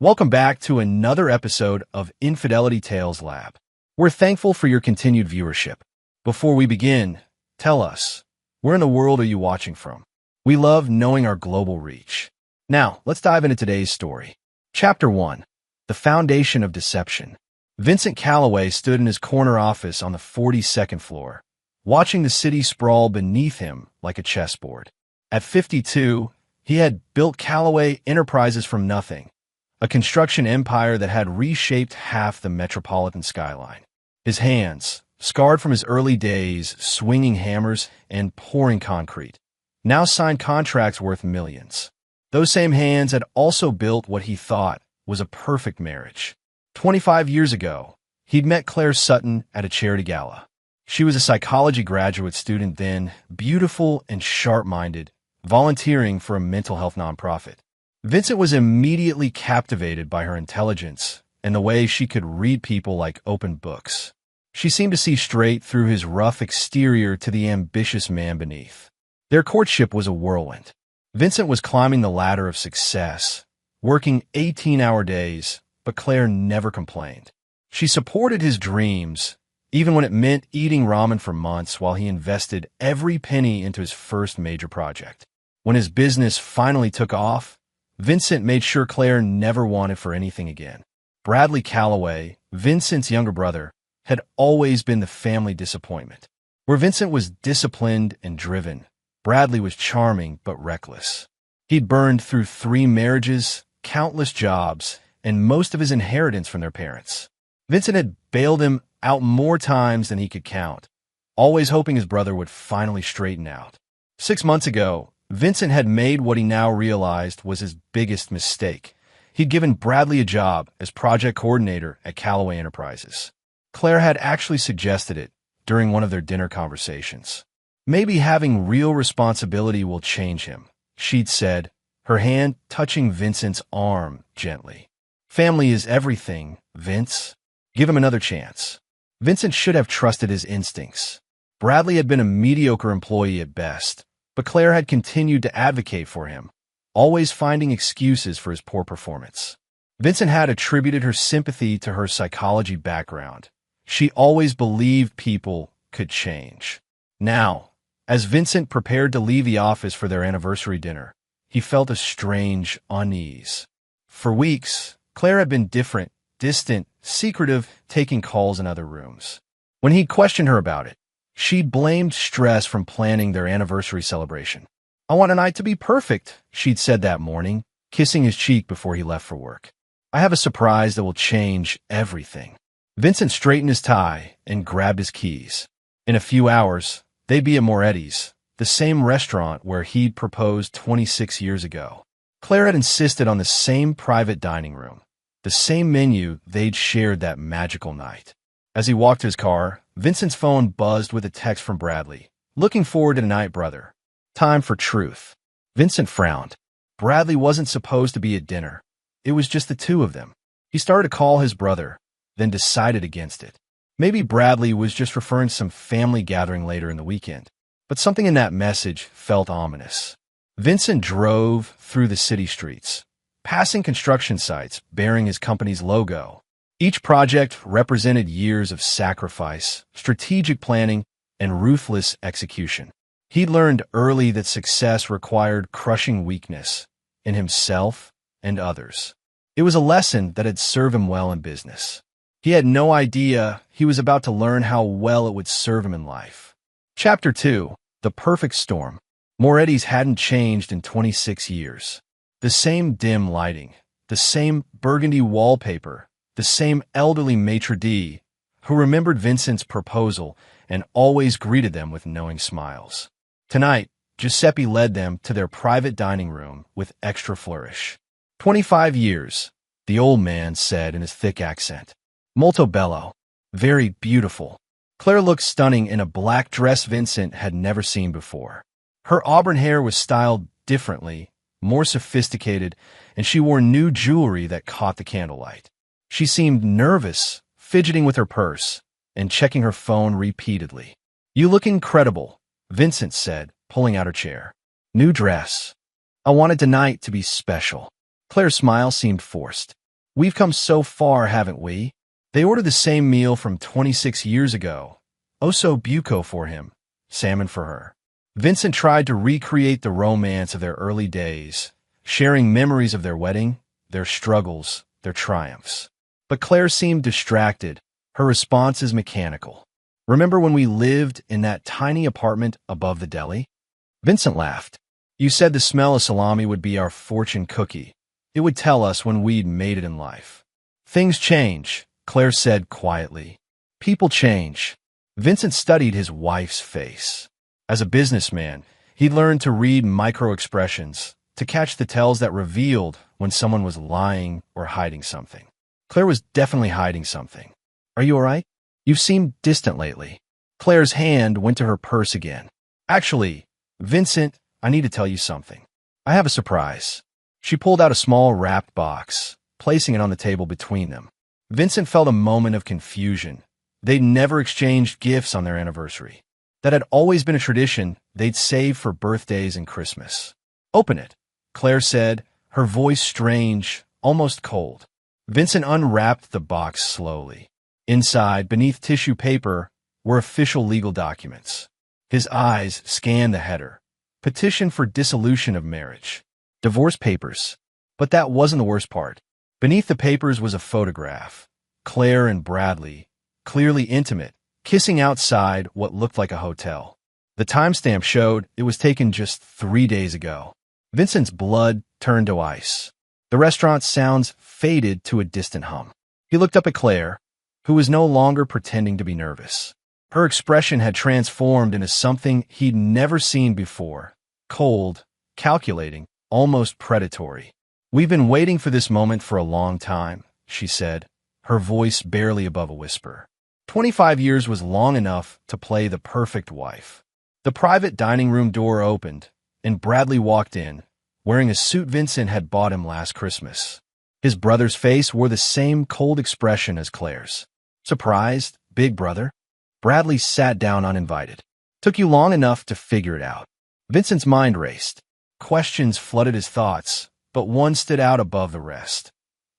Welcome back to another episode of Infidelity Tales Lab. We're thankful for your continued viewership. Before we begin, tell us, where in the world are you watching from? We love knowing our global reach. Now, let's dive into today's story. Chapter 1. The Foundation of Deception. Vincent Calloway stood in his corner office on the 42nd floor, watching the city sprawl beneath him like a chessboard. At 52, he had built Calloway Enterprises from nothing, a construction empire that had reshaped half the metropolitan skyline. His hands, scarred from his early days swinging hammers and pouring concrete, now signed contracts worth millions. Those same hands had also built what he thought was a perfect marriage. 25 years ago, he'd met Claire Sutton at a charity gala. She was a psychology graduate student then, beautiful and sharp-minded, volunteering for a mental health nonprofit. Vincent was immediately captivated by her intelligence and the way she could read people like open books. She seemed to see straight through his rough exterior to the ambitious man beneath. Their courtship was a whirlwind. Vincent was climbing the ladder of success, working 18-hour days, but Claire never complained. She supported his dreams, even when it meant eating ramen for months while he invested every penny into his first major project. When his business finally took off, Vincent made sure Claire never wanted for anything again. Bradley Calloway, Vincent's younger brother, had always been the family disappointment. Where Vincent was disciplined and driven, Bradley was charming but reckless. He'd burned through 3 marriages, countless jobs, and most of his inheritance from their parents. Vincent had bailed him out more times than he could count, always hoping his brother would finally straighten out. 6 months ago, Vincent had made what he now realized was his biggest mistake. He'd given Bradley a job as project coordinator at Calloway Enterprises. Claire had actually suggested it during one of their dinner conversations. Maybe having real responsibility will change him, she'd said, her hand touching Vincent's arm gently. Family is everything, Vince. Give him another chance. Vincent should have trusted his instincts. Bradley had been a mediocre employee at best, but Claire had continued to advocate for him, always finding excuses for his poor performance. Vincent had attributed her sympathy to her psychology background. She always believed people could change. Now, as Vincent prepared to leave the office for their anniversary dinner, he felt a strange unease. For weeks, Claire had been different, distant, secretive, taking calls in other rooms. When he questioned her about it, she blamed stress from planning their anniversary celebration. "I want a night to be perfect," she'd said that morning, kissing his cheek before he left for work. "I have a surprise that will change everything." Vincent straightened his tie and grabbed his keys. In a few hours, they'd be at Moretti's, the same restaurant where he'd proposed 26 years ago. Claire had insisted on the same private dining room, the same menu they'd shared that magical night. As he walked to his car, Vincent's phone buzzed with a text from Bradley. "Looking forward to tonight, brother. Time for truth." Vincent frowned. Bradley wasn't supposed to be at dinner. It was just the two of them. He started to call his brother, then decided against it. Maybe Bradley was just referring to some family gathering later in the weekend, but something in that message felt ominous. Vincent drove through the city streets, passing construction sites bearing his company's logo. Each project represented years of sacrifice, strategic planning, and ruthless execution. He learned early that success required crushing weakness in himself and others. It was a lesson that had served him well in business. He had no idea he was about to learn how well it would serve him in life. Chapter 2. The Perfect Storm. Moretti's hadn't changed in 26 years. The same dim lighting, the same burgundy wallpaper, the same elderly maitre d' who remembered Vincent's proposal and always greeted them with knowing smiles. Tonight, Giuseppe led them to their private dining room with extra flourish. 25 years, the old man said in his thick accent. Molto bello. Very beautiful. Claire looked stunning in a black dress Vincent had never seen before. Her auburn hair was styled differently, more sophisticated, and she wore new jewelry that caught the candlelight. She seemed nervous, fidgeting with her purse, and checking her phone repeatedly. "You look incredible," Vincent said, pulling out her chair. "New dress. I wanted tonight to be special." Claire's smile seemed forced. We've come so far, haven't we? They ordered the same meal from 26 years ago. Osso buco for him, salmon for her. Vincent tried to recreate the romance of their early days, sharing memories of their wedding, their struggles, their triumphs. But Claire seemed distracted, her responses mechanical. Remember when we lived in that tiny apartment above the deli? Vincent laughed. You said the smell of salami would be our fortune cookie. It would tell us when we'd made it in life. Things change, Claire said quietly. People change. Vincent studied his wife's face. As a businessman, he learned to read micro-expressions, to catch the tells that revealed when someone was lying or hiding something. Claire was definitely hiding something. Are you all right? You've seemed distant lately. Claire's hand went to her purse again. Actually, Vincent, I need to tell you something. I have a surprise. She pulled out a small wrapped box, placing it on the table between them. Vincent felt a moment of confusion. They'd never exchanged gifts on their anniversary. That had always been a tradition they'd save for birthdays and Christmas. Open it, Claire said, her voice strange, almost cold. Vincent unwrapped the box slowly. Inside, beneath tissue paper, were official legal documents. His eyes scanned the header. Petition for dissolution of marriage. Divorce papers. But that wasn't the worst part. Beneath the papers was a photograph. Claire and Bradley, clearly intimate, kissing outside what looked like a hotel. The timestamp showed it was taken just 3 days ago. Vincent's blood turned to ice. The restaurant's sounds faded to a distant hum. He looked up at Claire, who was no longer pretending to be nervous. Her expression had transformed into something he'd never seen before. Cold, calculating, almost predatory. We've been waiting for this moment for a long time, she said, her voice barely above a whisper. 25 years was long enough to play the perfect wife. The private dining room door opened, and Bradley walked in, wearing a suit Vincent had bought him last Christmas. His brother's face wore the same cold expression as Claire's. Surprised, big brother? Bradley sat down uninvited. Took you long enough to figure it out. Vincent's mind raced. Questions flooded his thoughts, but one stood out above the rest.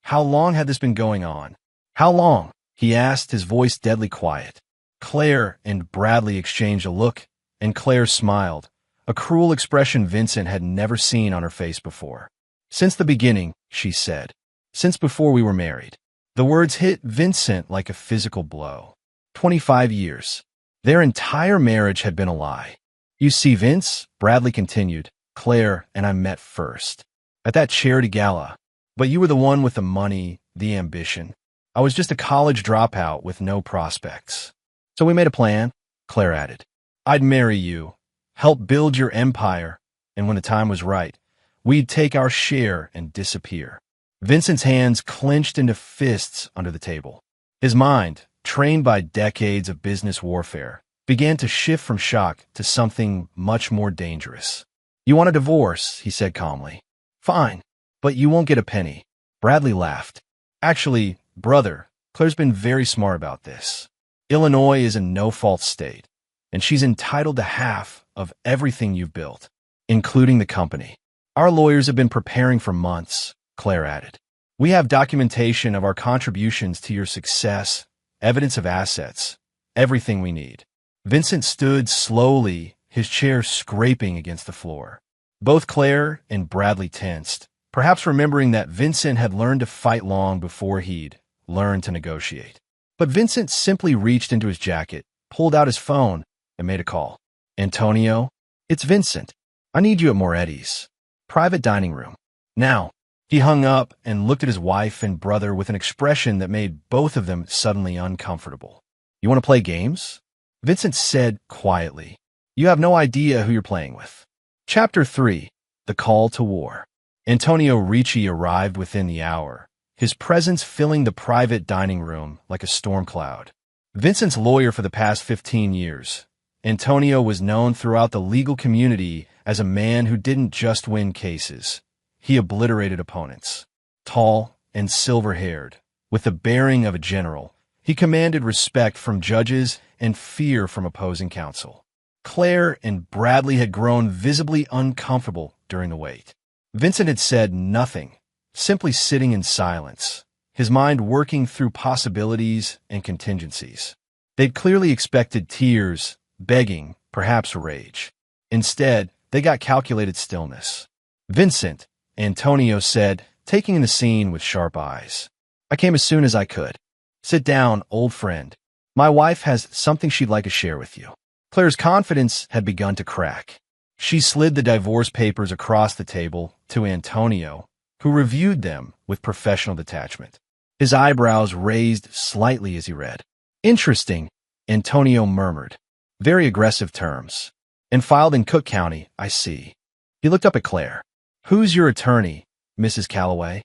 How long had this been going on? How long? He asked, his voice deadly quiet. Claire and Bradley exchanged a look, and Claire smiled, a cruel expression Vincent had never seen on her face before. Since the beginning, she said. Since before we were married. The words hit Vincent like a physical blow. 25 years. Their entire marriage had been a lie. You see, Vince, Bradley continued, Claire and I met first. At that charity gala. But you were the one with the money, the ambition. I was just a college dropout with no prospects. So we made a plan, Claire added. I'd marry you, help build your empire, and when the time was right, we'd take our share and disappear. Vincent's hands clenched into fists under the table. His mind, trained by decades of business warfare, began to shift from shock to something much more dangerous. You want a divorce, he said calmly. Fine, but you won't get a penny. Bradley laughed. Actually, brother, Claire's been very smart about this. Illinois is a no-fault state, and she's entitled to half of everything you've built, including the company. Our lawyers have been preparing for months, Claire added. We have documentation of our contributions to your success, evidence of assets, everything we need. Vincent stood slowly, his chair scraping against the floor. Both Claire and Bradley tensed, perhaps remembering that Vincent had learned to fight long before he'd learned to negotiate. But Vincent simply reached into his jacket, pulled out his phone, and made a call. Antonio, it's Vincent. I need you at Moretti's. Private dining room. Now. He hung up and looked at his wife and brother with an expression that made both of them suddenly uncomfortable. You want to play games? Vincent said quietly. You have no idea who you're playing with. Chapter 3. The Call to War. Antonio Ricci arrived within the hour, his presence filling the private dining room like a storm cloud. Vincent's lawyer for the past 15 years, Antonio was known throughout the legal community as a man who didn't just win cases. He obliterated opponents. Tall and silver-haired, with the bearing of a general, he commanded respect from judges and fear from opposing counsel. Claire and Bradley had grown visibly uncomfortable during the wait. Vincent had said nothing, simply sitting in silence, his mind working through possibilities and contingencies. They'd clearly expected tears, begging, perhaps rage. Instead, they got calculated stillness. "Vincent," Antonio said, taking in the scene with sharp eyes. "I came as soon as I could. Sit down, old friend. My wife has something she'd like to share with you." Claire's confidence had begun to crack. She slid the divorce papers across the table to Antonio, who reviewed them with professional detachment. His eyebrows raised slightly as he read. "Interesting," Antonio murmured. "Very aggressive terms. And filed in Cook County, I see." He looked up at Claire. "Who's your attorney, Mrs. Calloway?"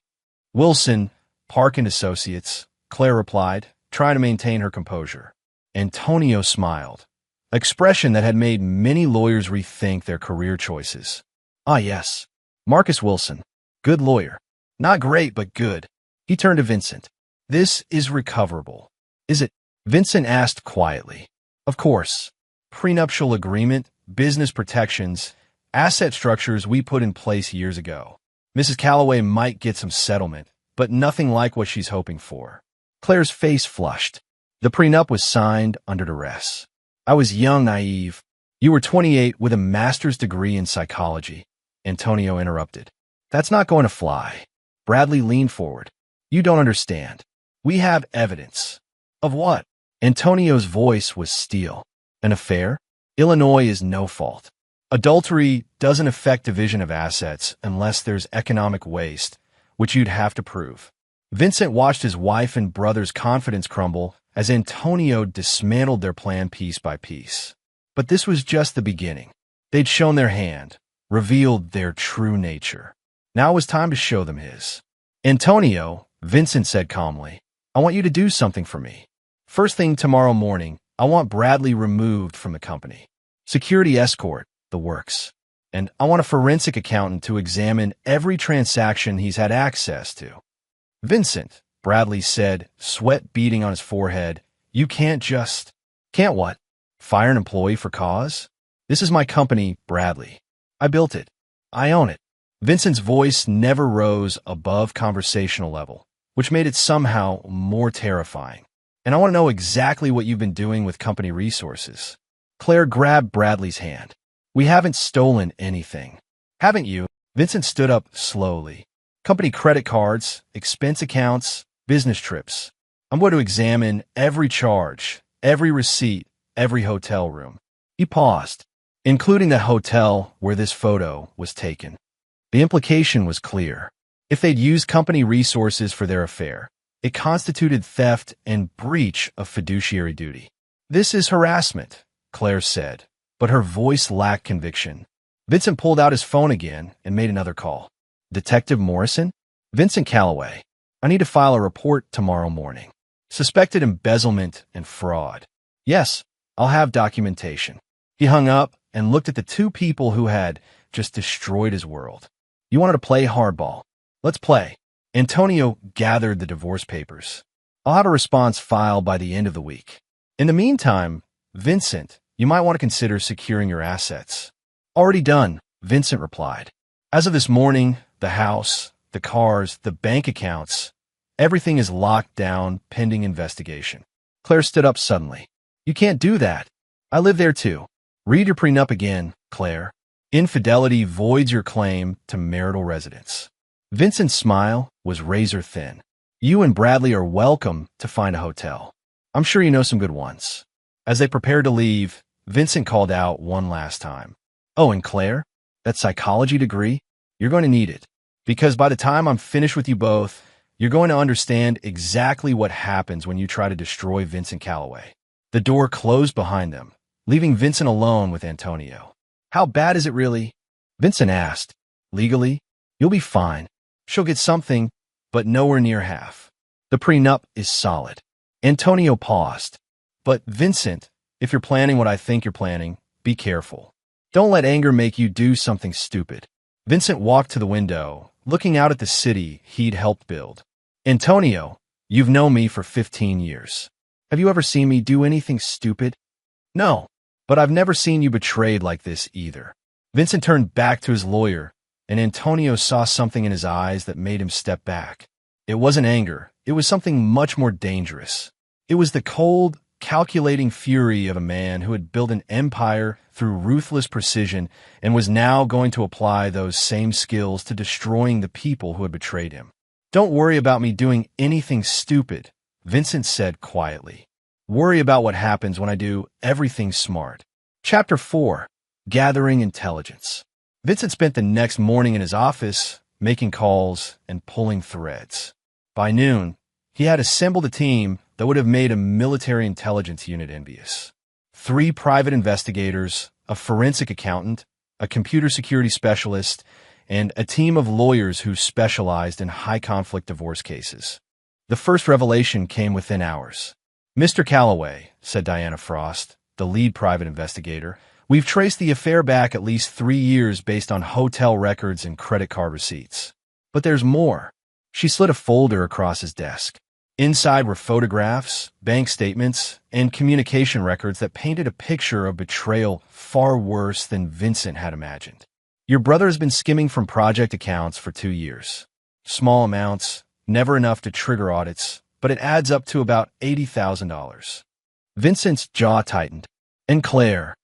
"Wilson, Park and Associates," Claire replied, trying to maintain her composure. Antonio smiled, an expression that had made many lawyers rethink their career choices. "Ah, yes. Marcus Wilson. Good lawyer. Not great, but good." He turned to Vincent. "This is recoverable, is it?" Vincent asked quietly. "Of course. Prenuptial agreement, business protections, asset structures we put in place years ago. Mrs. Calloway might get some settlement, but nothing like what she's hoping for." Claire's face flushed. "The prenup was signed under duress. I was young, naive." "You were 28 with a master's degree in psychology," Antonio interrupted. "That's not going to fly." Bradley leaned forward. "You don't understand. We have evidence." "Of what?" Antonio's voice was steel. "An affair? Illinois is no fault. Adultery doesn't affect division of assets unless there's economic waste, which you'd have to prove." Vincent watched his wife and brother's confidence crumble as Antonio dismantled their plan piece by piece. But this was just the beginning. They'd shown their hand, revealed their true nature. Now it was time to show them his. "Antonio," Vincent said calmly, "I want you to do something for me. First thing tomorrow morning, I want Bradley removed from the company. Security escort, the works. And I want a forensic accountant to examine every transaction he's had access to." "Vincent," Bradley said, sweat beading on his forehead, "you can't just—" "Can't what? Fire an employee for cause? This is my company, Bradley. I built it. I own it." Vincent's voice never rose above conversational level, which made it somehow more terrifying. "And I want to know exactly what you've been doing with company resources." Claire grabbed Bradley's hand. "We haven't stolen anything." "Haven't you?" Vincent stood up slowly. "Company credit cards, expense accounts, business trips. I'm going to examine every charge, every receipt, every hotel room." He paused, "including the hotel where this photo was taken." The implication was clear. If they'd used company resources for their affair, it constituted theft and breach of fiduciary duty. "This is harassment," Claire said, but her voice lacked conviction. Vincent pulled out his phone again and made another call. "Detective Morrison?" "Vincent Calloway. I need to file a report tomorrow morning. Suspected embezzlement and fraud." "Yes, I'll have documentation." He hung up and looked at the two people who had just destroyed his world. "You wanted to play hardball. Let's play." Antonio gathered the divorce papers. "I'll have a response filed by the end of the week. In the meantime, Vincent, you might want to consider securing your assets." "Already done," Vincent replied. "As of this morning, the house, the cars, the bank accounts, everything is locked down pending investigation." Claire stood up suddenly. "You can't do that. I live there too." "Read your prenup again, Claire. Infidelity voids your claim to marital residence." Vincent's smile was razor thin. "You and Bradley are welcome to find a hotel. I'm sure you know some good ones." As they prepared to leave, Vincent called out one last time. "Oh, and Claire, that psychology degree, you're going to need it. Because by the time I'm finished with you both, you're going to understand exactly what happens when you try to destroy Vincent Calloway." The door closed behind them, leaving Vincent alone with Antonio. "How bad is it really?" Vincent asked. "Legally, you'll be fine. She'll get something, but nowhere near half. The prenup is solid." Antonio paused. "But Vincent, if you're planning what I think you're planning, be careful. Don't let anger make you do something stupid." Vincent walked to the window, looking out at the city he'd helped build. "Antonio, you've known me for 15 years. Have you ever seen me do anything stupid?" "No, but I've never seen you betrayed like this either." Vincent turned back to his lawyer, and Antonio saw something in his eyes that made him step back. It wasn't anger. It was something much more dangerous. It was the cold, calculating fury of a man who had built an empire through ruthless precision and was now going to apply those same skills to destroying the people who had betrayed him. "Don't worry about me doing anything stupid," Vincent said quietly. "Worry about what happens when I do everything smart." Chapter 4. Gathering Intelligence. Vincent spent the next morning in his office, making calls and pulling threads. By noon, he had assembled a team that would have made a military intelligence unit envious. 3 private investigators, a forensic accountant, a computer security specialist, and a team of lawyers who specialized in high-conflict divorce cases. The first revelation came within hours. "Mr. Calloway," said Diana Frost, the lead private investigator, "we've traced the affair back at least 3 years based on hotel records and credit card receipts. But there's more." She slid a folder across his desk. Inside were photographs, bank statements, and communication records that painted a picture of betrayal far worse than Vincent had imagined. "Your brother has been skimming from project accounts for 2 years. Small amounts, never enough to trigger audits, but it adds up to about $80,000. Vincent's jaw tightened. "And Claire?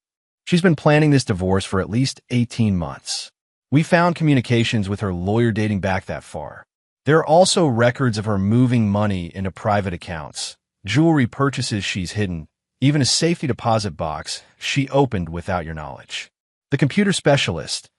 She's been planning this divorce for at least 18 months. We found communications with her lawyer dating back that far. There are also records of her moving money into private accounts, jewelry purchases she's hidden, even a safety deposit box she opened without your knowledge." The computer specialist,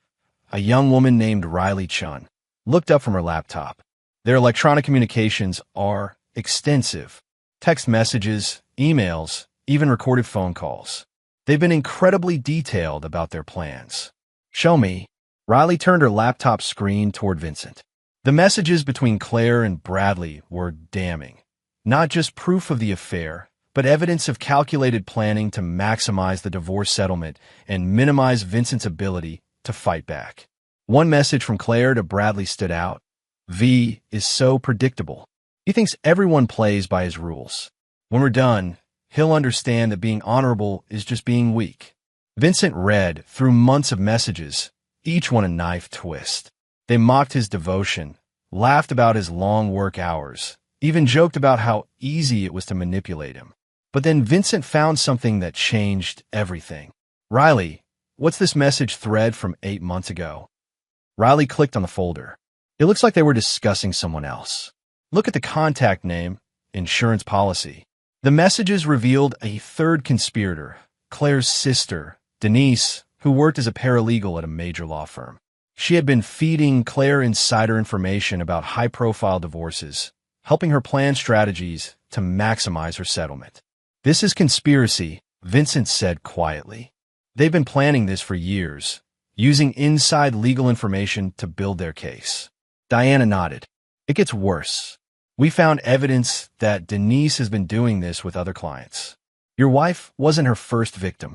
a young woman named Riley Chun, looked up from her laptop. "Their electronic communications are extensive. Text messages, emails, even recorded phone calls. They've been incredibly detailed about their plans." "Show me." Riley turned her laptop screen toward Vincent. The messages between Claire and Bradley were damning. Not just proof of the affair, but evidence of calculated planning to maximize the divorce settlement and minimize Vincent's ability to fight back. One message from Claire to Bradley stood out. "V is so predictable. He thinks everyone plays by his rules. When we're done, he'll understand that being honorable is just being weak." Vincent read through months of messages, each one a knife twist. They mocked his devotion, laughed about his long work hours, even joked about how easy it was to manipulate him. But then Vincent found something that changed everything. "Riley, what's this message thread from 8 months ago?" Riley clicked on the folder. It looks like they were discussing someone else. "Look at the contact name, insurance policy." The messages revealed a third conspirator, Claire's sister, Denise, who worked as a paralegal at a major law firm. She had been feeding Claire insider information about high-profile divorces, helping her plan strategies to maximize her settlement. "This is conspiracy," Vincent said quietly. "They've been planning this for years, using inside legal information to build their case." Diana nodded. "It gets worse. We found evidence that Denise has been doing this with other clients. Your wife wasn't her first victim."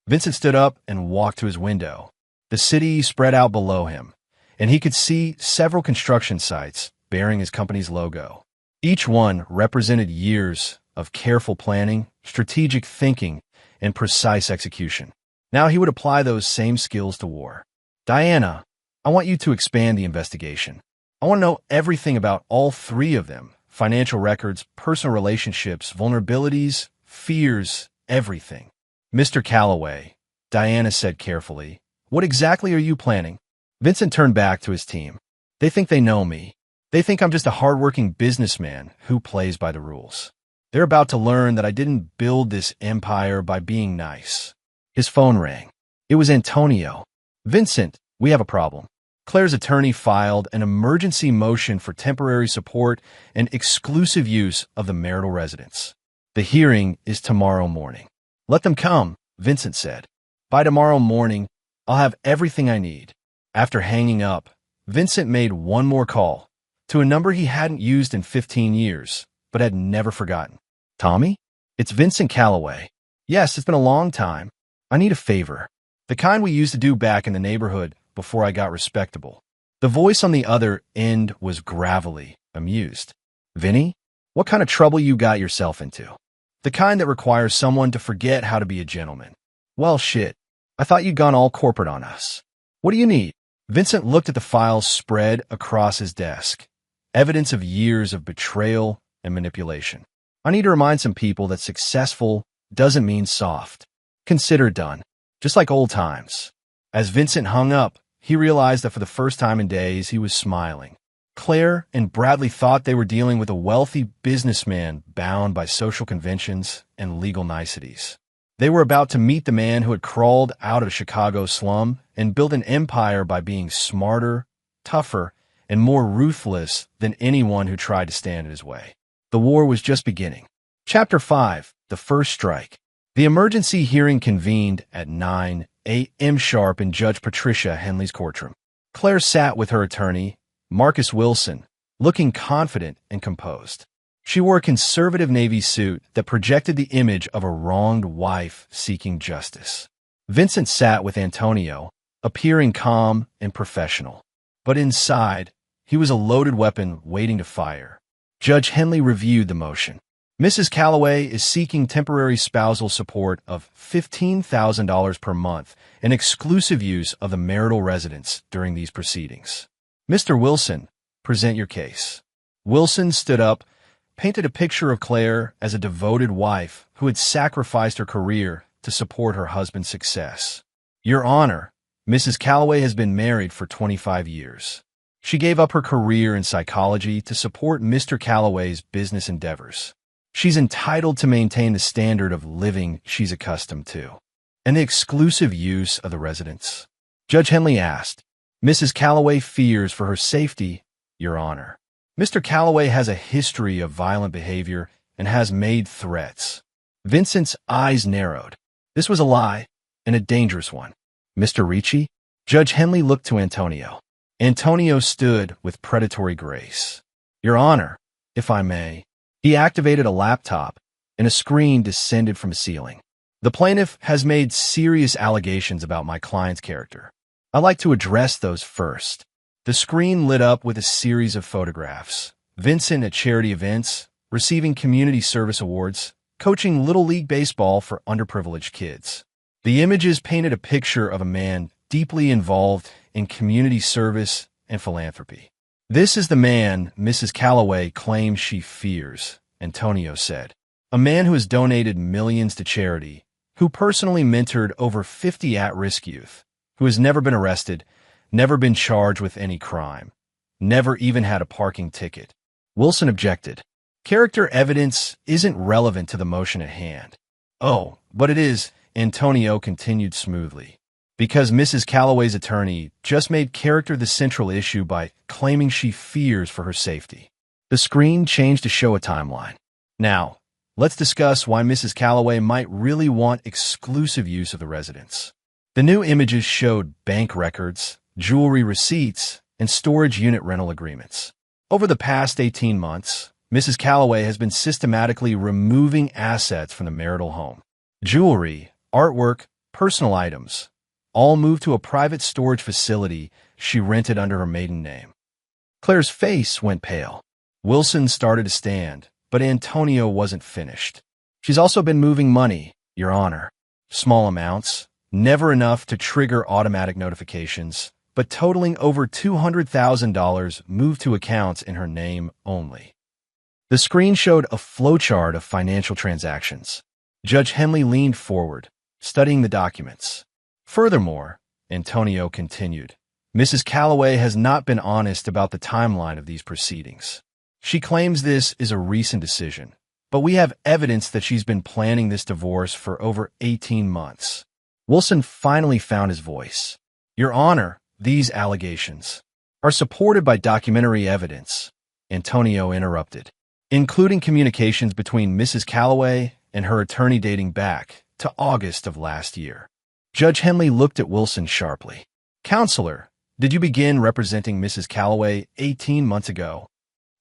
Vincent stood up and walked to his window. The city spread out below him, and he could see several construction sites bearing his company's logo. Each one represented years of careful planning, strategic thinking, and precise execution. Now he would apply those same skills to war. "Diana, I want you to expand the investigation. I want to know everything about all 3 of them: financial records, personal relationships, vulnerabilities, fears, everything." "Mr. Calloway," Diana said carefully, "what exactly are you planning?" Vincent turned back to his team. "They think they know me. They think I'm just a hardworking businessman who plays by the rules. They're about to learn that I didn't build this empire by being nice." His phone rang. It was Antonio. "Vincent, we have a problem." Claire's attorney filed an emergency motion for temporary support and exclusive use of the marital residence. "The hearing is tomorrow morning." "Let them come," Vincent said. "By tomorrow morning, I'll have everything I need." After hanging up, Vincent made one more call to a number he hadn't used in 15 years, but had never forgotten. "Tommy? It's Vincent Calloway." "Yes, it's been a long time. I need a favor. The kind we used to do back in the neighborhood before I got respectable." The voice on the other end was gravelly, amused. "Vinny, what kind of trouble you got yourself into?" "The kind that requires someone to forget how to be a gentleman." "Well, shit. I thought you'd gone all corporate on us. What do you need?" Vincent looked at the files spread across his desk. evidence of years of betrayal and manipulation. I need to remind some people that successful doesn't mean soft. Consider done, just like old times. As Vincent hung up, he realized that for the first time in days, he was smiling. Claire and Bradley thought they were dealing with a wealthy businessman bound by social conventions and legal niceties. They were about to meet the man who had crawled out of a Chicago slum and built an empire by being smarter, tougher, and more ruthless than anyone who tried to stand in his way. The war was just beginning. Chapter 5. The First Strike. The emergency hearing convened at 9 a.m. sharp in Judge Patricia Henley's courtroom. Claire sat with her attorney, Marcus Wilson, looking confident and composed. She wore a conservative navy suit that projected the image of a wronged wife seeking justice. Vincent sat with Antonio, appearing calm and professional. But inside, he was a loaded weapon waiting to fire. Judge Henley reviewed the motion. Mrs. Calloway is seeking temporary spousal support of $15,000 per month and exclusive use of the marital residence during these proceedings. Mr. Wilson, present your case. Wilson stood up, painted a picture of Claire as a devoted wife who had sacrificed her career to support her husband's success. Your Honor, Mrs. Calloway has been married for 25 years. She gave up her career in psychology to support Mr. Calloway's business endeavors. She's entitled to maintain the standard of living she's accustomed to. And the exclusive use of the residence? Judge Henley asked. Mrs. Calloway fears for her safety, Your Honor. Mr. Calloway has a history of violent behavior and has made threats. Vincent's eyes narrowed. This was a lie, and a dangerous one. Mr. Ricci? Judge Henley looked to Antonio. Antonio stood with predatory grace. Your Honor, if I may. He activated a laptop, and a screen descended from the ceiling. The plaintiff has made serious allegations about my client's character. I'd like to address those first. The screen lit up with a series of photographs. Vincent at charity events, receiving community service awards, coaching Little League Baseball for underprivileged kids. The images painted a picture of a man deeply involved in community service and philanthropy. This is the man Mrs. Calloway claims she fears, Antonio said. A man who has donated millions to charity, who personally mentored over 50 at-risk youth, who has never been arrested, never been charged with any crime, never even had a parking ticket. Wilson objected. Character evidence isn't relevant to the motion at hand. Oh, but it is, Antonio continued smoothly. Because Mrs. Calloway's attorney just made character the central issue by claiming she fears for her safety. The screen changed to show a timeline. Now, let's discuss why Mrs. Calloway might really want exclusive use of the residence. The new images showed bank records, jewelry receipts, and storage unit rental agreements. Over the past 18 months, Mrs. Calloway has been systematically removing assets from the marital home. Jewelry, artwork, personal items, all moved to a private storage facility she rented under her maiden name. Claire's face went pale. Wilson started to stand, but Antonio wasn't finished. She's also been moving money, Your Honor. Small amounts, never enough to trigger automatic notifications, but totaling over $200,000 moved to accounts in her name only. The screen showed a flowchart of financial transactions. Judge Henley leaned forward, studying the documents. Furthermore, Antonio continued, Mrs. Calloway has not been honest about the timeline of these proceedings. She claims this is a recent decision, but we have evidence that she's been planning this divorce for over 18 months. Wilson finally found his voice. Your Honor, these allegations are supported by documentary evidence, Antonio interrupted, including communications between Mrs. Calloway and her attorney dating back to August of last year. Judge Henley looked at Wilson sharply. Counselor, did you begin representing Mrs. Calloway 18 months ago?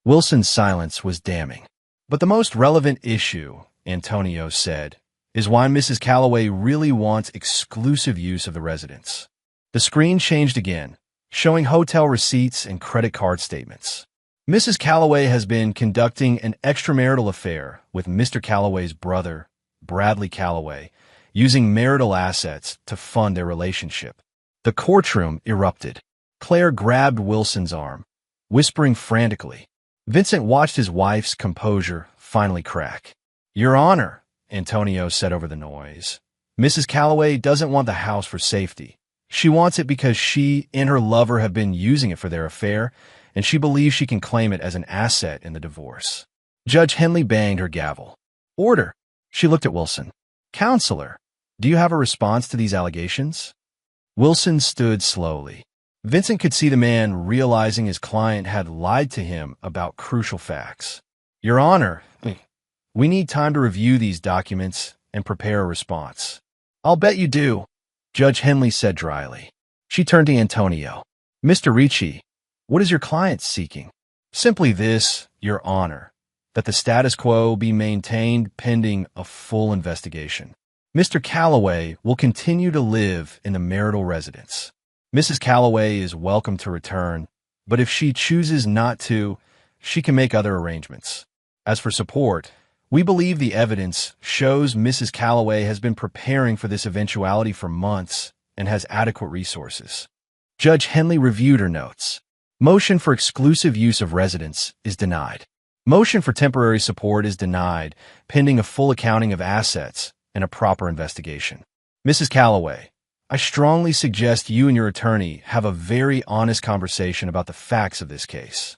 Wilson's silence was damning. But the most relevant issue, Antonio said, is why Mrs. Calloway really wants exclusive use of the residence. The screen changed again, showing hotel receipts and credit card statements. Mrs. Calloway has been conducting an extramarital affair with Mr. Calloway's brother, Bradley Calloway, using marital assets to fund their relationship. The courtroom erupted. Claire grabbed Wilson's arm, whispering frantically, Vincent watched his wife's composure finally crack. "Your Honor," Antonio said over the noise, "Mrs. Calloway doesn't want the house for safety. She wants it because she and her lover have been using it for their affair, and she believes she can claim it as an asset in the divorce." Judge Henley banged her gavel. "Order." She looked at Wilson. "Counselor, do you have a response to these allegations?" Wilson stood slowly. Vincent could see the man realizing his client had lied to him about crucial facts. "Your Honor, we need time to review these documents and prepare a response." "I'll bet you do," Judge Henley said dryly. She turned to Antonio. "Mr. Ricci, what is your client seeking?" "Simply this, Your Honor, that the status quo be maintained pending a full investigation. Mr. Calloway will continue to live in the marital residence. Mrs. Calloway is welcome to return, but if she chooses not to, she can make other arrangements. As for support, we believe the evidence shows Mrs. Calloway has been preparing for this eventuality for months and has adequate resources." Judge Henley reviewed her notes. "Motion for exclusive use of residence is denied. Motion for temporary support is denied, pending a full accounting of assets and a proper investigation. Mrs. Calloway, I strongly suggest you and your attorney have a very honest conversation about the facts of this case."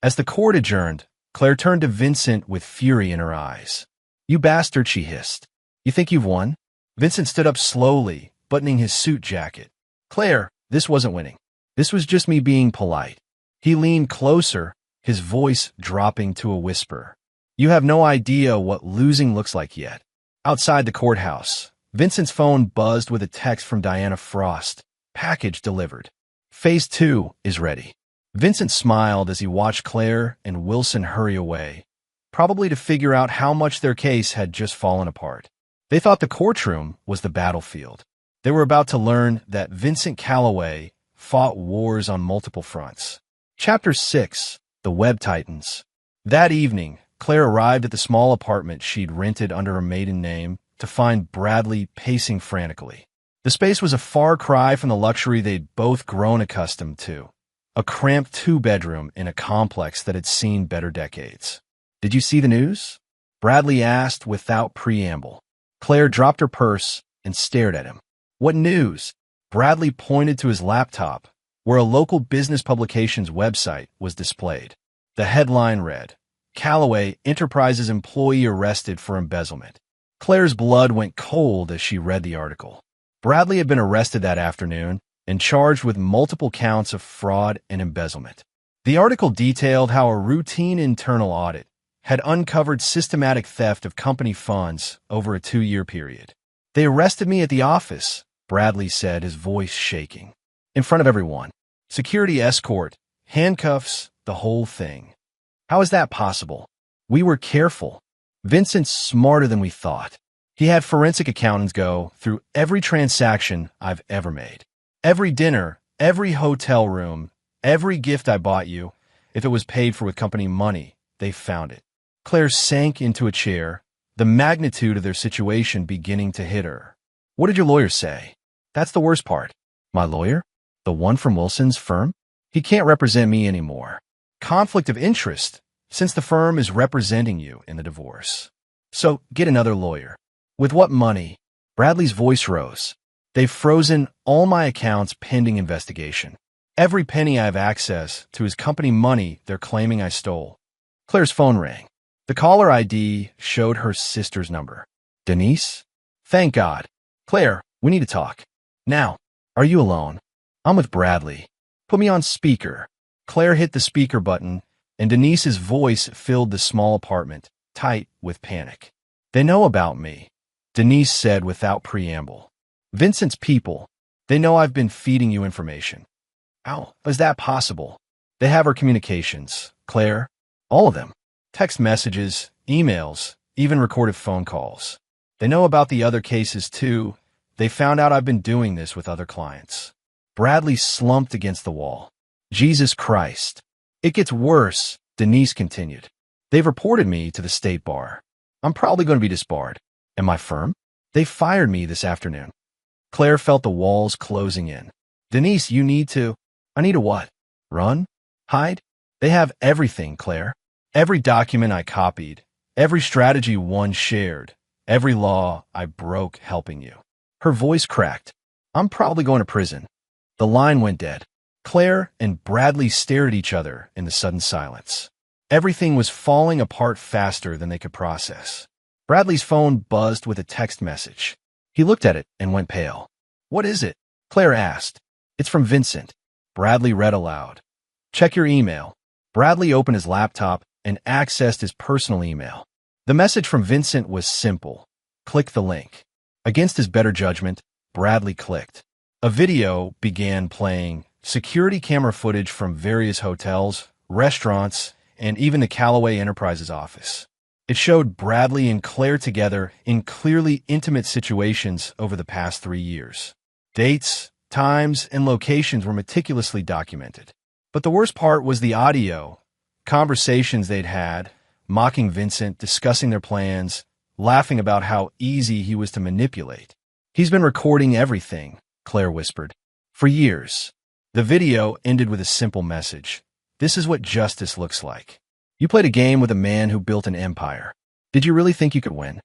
As the court adjourned, Claire turned to Vincent with fury in her eyes. "You bastard," she hissed. "You think you've won?" Vincent stood up slowly, buttoning his suit jacket. "Claire, this wasn't winning. This was just me being polite." He leaned closer, his voice dropping to a whisper. "You have no idea what losing looks like yet." Outside the courthouse, Vincent's phone buzzed with a text from Diana Frost. "Package delivered. Phase 2 is ready." Vincent smiled as he watched Claire and Wilson hurry away, probably to figure out how much their case had just fallen apart. They thought the courtroom was the battlefield. They were about to learn that Vincent Calloway fought wars on multiple fronts. Chapter 6. The Web Titans. That evening, Claire arrived at the small apartment she'd rented under her maiden name to find Bradley pacing frantically. The space was a far cry from the luxury they'd both grown accustomed to, a cramped two-bedroom in a complex that had seen better decades. "Did you see the news?" Bradley asked without preamble. Claire dropped her purse and stared at him. "What news?" Bradley pointed to his laptop, where a local business publication's website was displayed. The headline read, "Calloway Enterprises employee arrested for embezzlement." Claire's blood went cold as she read the article. Bradley had been arrested that afternoon and charged with multiple counts of fraud and embezzlement. The article detailed how a routine internal audit had uncovered systematic theft of company funds over a 2-year period. "They arrested me at the office," Bradley said, his voice shaking. "In front of everyone. Security escort, handcuffs, the whole thing. How is that possible? We were careful. Vincent's smarter than we thought. He had forensic accountants go through every transaction I've ever made. Every dinner, every hotel room, every gift I bought you. If it was paid for with company money, they found it." Claire sank into a chair, the magnitude of their situation beginning to hit her. "What did your lawyer say?" "That's the worst part." "My lawyer? The one from Wilson's firm? He can't represent me anymore. Conflict of interest, since the firm is representing you in the divorce. So get another lawyer." "With what money?" Bradley's voice rose. "They've frozen all my accounts pending investigation. Every penny I have access to is company money they're claiming I stole." Claire's phone rang. The caller ID showed her sister's number. "Denise? Thank God. Claire, we need to talk. Now, are you alone?" "I'm with Bradley. Put me on speaker." Claire hit the speaker button, and Denise's voice filled the small apartment, tight with panic. "They know about me," Denise said without preamble. "Vincent's people. They know I've been feeding you information." "How is that possible?" "They have our communications, Claire. All of them. Text messages, emails, even recorded phone calls. They know about the other cases too. They found out I've been doing this with other clients." Bradley slumped against the wall. "Jesus Christ. It gets worse," Denise continued. "They've reported me to the state bar. I'm probably going to be disbarred. And my firm? They fired me this afternoon." Claire felt the walls closing in. "Denise, you need to—" "I need to what? Run? Hide? They have everything, Claire." Every document I copied, every strategy one shared, every law I broke helping you. Her voice cracked. I'm probably going to prison. The line went dead. Claire and Bradley stared at each other in the sudden silence. Everything was falling apart faster than they could process. Bradley's phone buzzed with a text message. He looked at it and went pale. What is it? Claire asked. It's from Vincent. Bradley read aloud. Check your email. Bradley opened his laptop and accessed his personal email. The message from Vincent was simple. Click the link. Against his better judgment, Bradley clicked. A video began playing, security camera footage from various hotels, restaurants, and even the Callaway Enterprises office. It showed Bradley and Claire together in clearly intimate situations over the past 3 years. Dates, times, and locations were meticulously documented. But the worst part was the audio. Conversations they'd had, mocking Vincent, discussing their plans, laughing about how easy he was to manipulate. He's been recording everything, Claire whispered. For years. The video ended with a simple message. This is what justice looks like. You played a game with a man who built an empire. Did you really think you could win?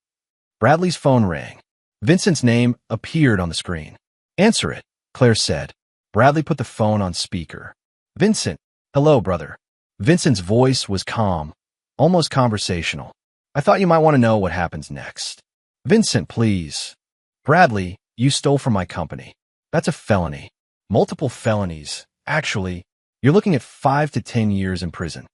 Bradley's phone rang. Vincent's name appeared on the screen. Answer it, Claire said. Bradley put the phone on speaker. Vincent, hello, brother. Vincent's voice was calm, almost conversational. I thought you might want to know what happens next. Vincent, please. Bradley, you stole from my company. That's a felony. Multiple felonies. Actually, you're looking at 5 to 10 years in prison.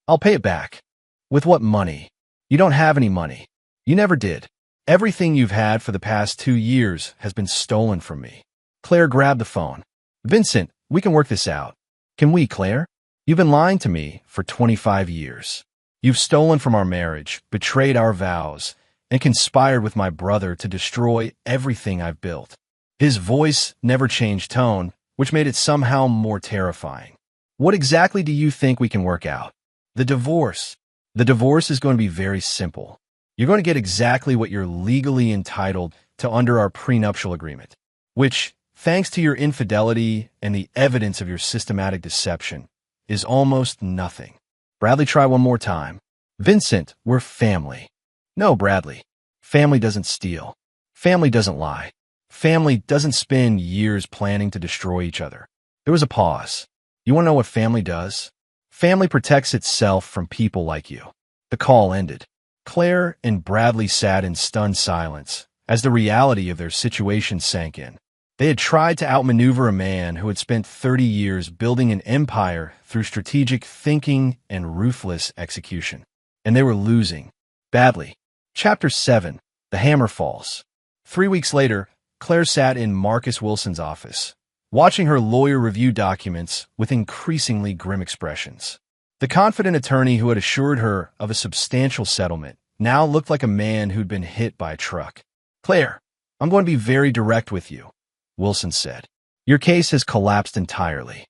I'll pay it back. With what money? You don't have any money. You never did. Everything you've had for the past 2 years has been stolen from me. Claire grabbed the phone. Vincent, we can work this out. Can we, Claire? You've been lying to me for 25 years. You've stolen from our marriage, betrayed our vows, and conspired with my brother to destroy everything I've built. His voice never changed tone, which made it somehow more terrifying. What exactly do you think we can work out? The divorce. The divorce is going to be very simple. You're going to get exactly what you're legally entitled to under our prenuptial agreement, which, thanks to your infidelity and the evidence of your systematic deception, is almost nothing. Bradley, try one more time. Vincent, we're family. No, Bradley. Family doesn't steal. Family doesn't lie. Family doesn't spend years planning to destroy each other. There was a pause. You want to know what family does? Family protects itself from people like you. The call ended. Claire and Bradley sat in stunned silence as the reality of their situation sank in. They had tried to outmaneuver a man who had spent 30 years building an empire through strategic thinking and ruthless execution. And they were losing. Badly. Chapter 7. The Hammer Falls. 3 weeks later, Claire sat in Marcus Wilson's office, watching her lawyer review documents with increasingly grim expressions. The confident attorney who had assured her of a substantial settlement now looked like a man who'd been hit by a truck. Claire, I'm going to be very direct with you, Wilson said. Your case has collapsed entirely.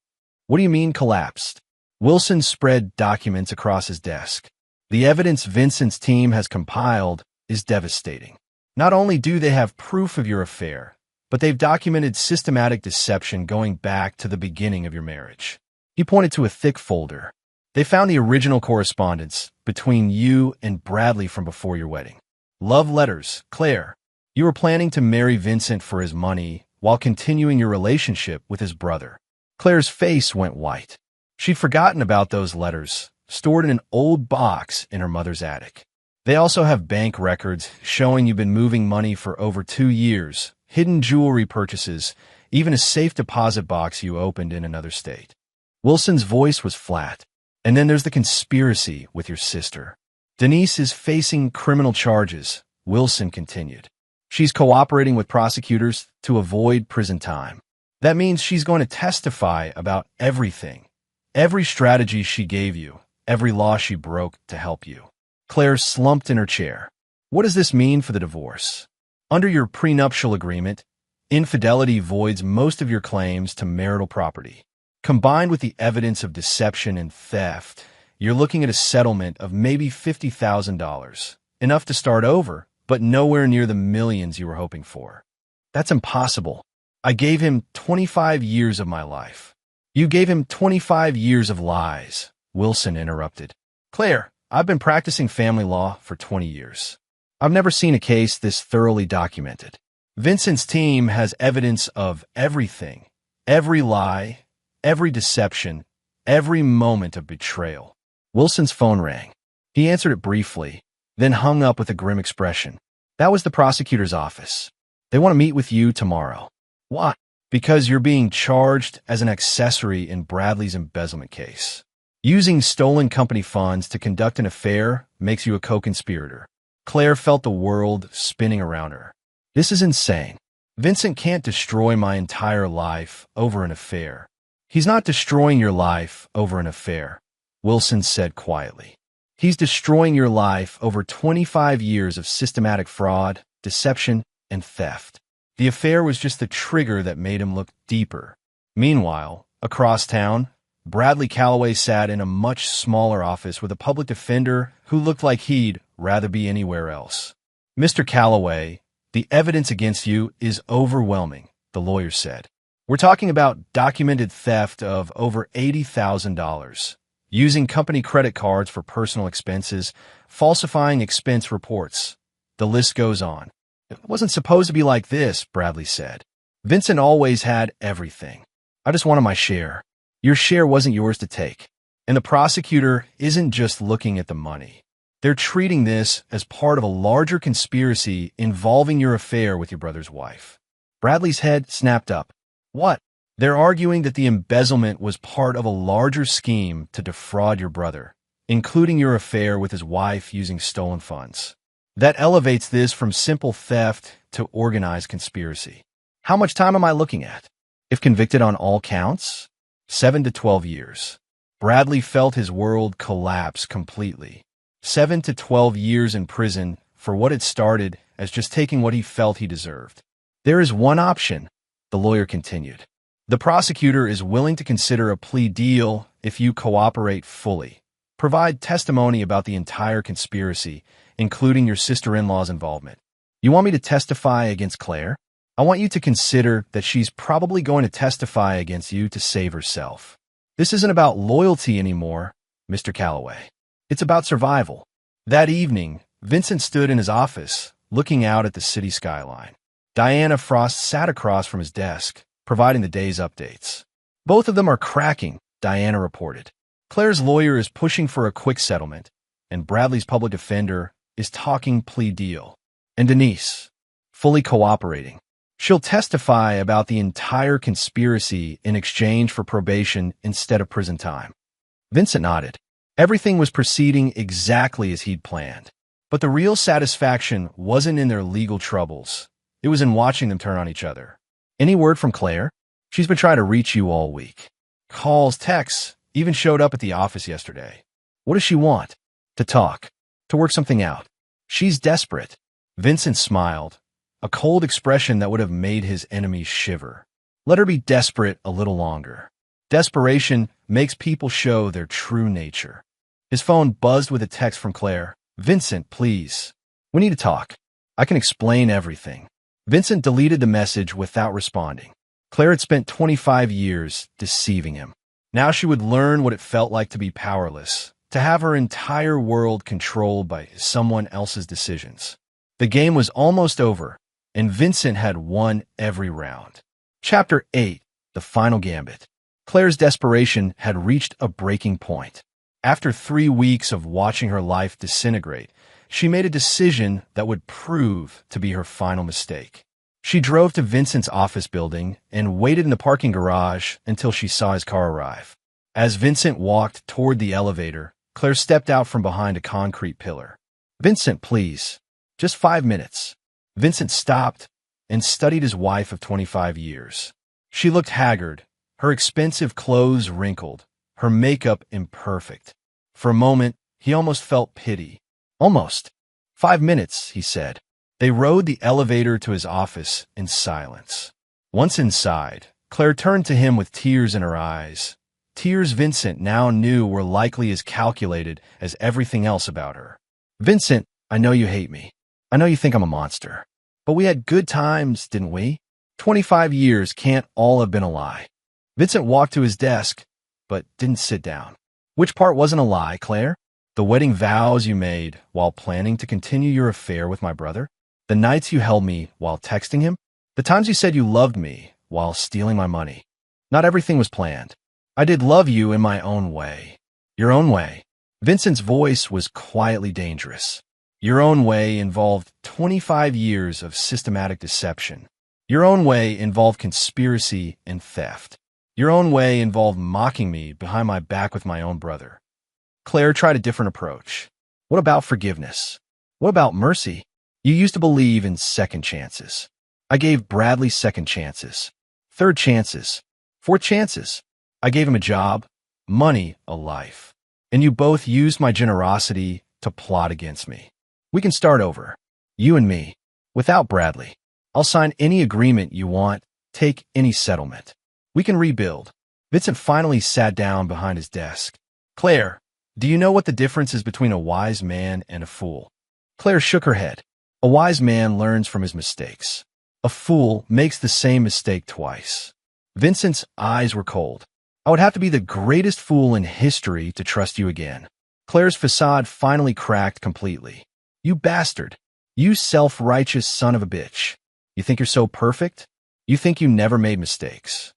What do you mean collapsed? Wilson spread documents across his desk. The evidence Vincent's team has compiled is devastating. Not only do they have proof of your affair, but they've documented systematic deception going back to the beginning of your marriage. He pointed to a thick folder. They found the original correspondence between you and Bradley from before your wedding. Love letters, Claire. You were planning to marry Vincent for his money while continuing your relationship with his brother. Claire's face went white. She'd forgotten about those letters, stored in an old box in her mother's attic. They also have bank records showing you've been moving money for over 2 years, hidden jewelry purchases, even a safe deposit box you opened in another state. Wilson's voice was flat. And then there's the conspiracy with your sister. Denise is facing criminal charges, Wilson continued. She's cooperating with prosecutors to avoid prison time. That means she's going to testify about everything, every strategy she gave you, every law she broke to help you. Claire slumped in her chair. What does this mean for the divorce? Under your prenuptial agreement, infidelity voids most of your claims to marital property. Combined with the evidence of deception and theft, you're looking at a settlement of maybe $50,000, enough to start over, but nowhere near the millions you were hoping for. That's impossible. I gave him 25 years of my life. You gave him 25 years of lies, Wilson interrupted. Claire, I've been practicing family law for 20 years. I've never seen a case this thoroughly documented. Vincent's team has evidence of everything, every lie, every deception, every moment of betrayal. Wilson's phone rang. He answered it briefly, then hung up with a grim expression. That was the prosecutor's office. They want to meet with you tomorrow. Why? Because you're being charged as an accessory in Bradley's embezzlement case. Using stolen company funds to conduct an affair makes you a co-conspirator. Claire felt the world spinning around her. This is insane. Vincent can't destroy my entire life over an affair. He's not destroying your life over an affair, Wilson said quietly. He's destroying your life over 25 years of systematic fraud, deception, and theft. The affair was just the trigger that made him look deeper. Meanwhile, across town, Bradley Calloway sat in a much smaller office with a public defender who looked like he'd rather be anywhere else. Mr. Calloway, the evidence against you is overwhelming, the lawyer said. We're talking about documented theft of over $80,000, using company credit cards for personal expenses, falsifying expense reports. The list goes on. It wasn't supposed to be like this, Bradley said. Vincent always had everything. I just wanted my share. Your share wasn't yours to take. And the prosecutor isn't just looking at the money. They're treating this as part of a larger conspiracy involving your affair with your brother's wife. Bradley's head snapped up. What? They're arguing that the embezzlement was part of a larger scheme to defraud your brother, including your affair with his wife using stolen funds. That elevates this from simple theft to organized conspiracy. How much time am I looking at? If convicted on all counts, 7 to 12 years. Bradley felt his world collapse completely. 7 to 12 years in prison for what had started as just taking what he felt he deserved. There is one option, the lawyer continued. The prosecutor is willing to consider a plea deal if you cooperate fully. Provide testimony about the entire conspiracy, including your sister-in-law's involvement. You want me to testify against Claire? I want you to consider that she's probably going to testify against you to save herself. This isn't about loyalty anymore, Mr. Calloway. It's about survival. That evening, Vincent stood in his office, looking out at the city skyline. Diana Frost sat across from his desk, providing the day's updates. Both of them are cracking, Diana reported. Claire's lawyer is pushing for a quick settlement, and Bradley's public defender is talking plea deal. And Denise, fully cooperating. She'll testify about the entire conspiracy in exchange for probation instead of prison time. Vincent nodded. Everything was proceeding exactly as he'd planned. But the real satisfaction wasn't in their legal troubles. It was in watching them turn on each other. Any word from Claire? She's been trying to reach you all week. Calls, texts, even showed up at the office yesterday. What does she want? To talk. To work something out. She's desperate. Vincent smiled, a cold expression that would have made his enemies shiver. Let her be desperate a little longer. Desperation makes people show their true nature. His phone buzzed with a text from Claire. Vincent, please. We need to talk. I can explain everything. Vincent deleted the message without responding. Claire had spent 25 years deceiving him. Now she would learn what it felt like to be powerless, to have her entire world controlled by someone else's decisions. The game was almost over, and Vincent had won every round. Chapter 8, The Final Gambit. Claire's desperation had reached a breaking point. After 3 weeks of watching her life disintegrate, she made a decision that would prove to be her final mistake. She drove to Vincent's office building and waited in the parking garage until she saw his car arrive. As Vincent walked toward the elevator, Claire stepped out from behind a concrete pillar. Vincent, please. Just 5 minutes. Vincent stopped and studied his wife of 25 years. She looked haggard, her expensive clothes wrinkled, her makeup imperfect. For a moment, he almost felt pity. Almost. 5 minutes, he said. They rode the elevator to his office in silence. Once inside, Claire turned to him with tears in her eyes. Tears Vincent now knew were likely as calculated as everything else about her. Vincent, I know you hate me. I know you think I'm a monster. But we had good times, didn't we? 25 years can't all have been a lie. Vincent walked to his desk, but didn't sit down. Which part wasn't a lie, Claire? The wedding vows you made while planning to continue your affair with my brother? The nights you held me while texting him? The times you said you loved me while stealing my money? Not everything was planned. I did love you in my own way. Your own way. Vincent's voice was quietly dangerous. Your own way involved 25 years of systematic deception. Your own way involved conspiracy and theft. Your own way involved mocking me behind my back with my own brother. Claire tried a different approach. What about forgiveness? What about mercy? You used to believe in second chances. I gave Bradley second chances, third chances, fourth chances. I gave him a job, money, a life. And you both used my generosity to plot against me. We can start over. You and me. Without Bradley. I'll sign any agreement you want, take any settlement. We can rebuild. Vincent finally sat down behind his desk. Claire, do you know what the difference is between a wise man and a fool? Claire shook her head. A wise man learns from his mistakes. A fool makes the same mistake twice. Vincent's eyes were cold. I would have to be the greatest fool in history to trust you again. Claire's facade finally cracked completely. You bastard. You self-righteous son of a bitch. You think you're so perfect? You think you never made mistakes.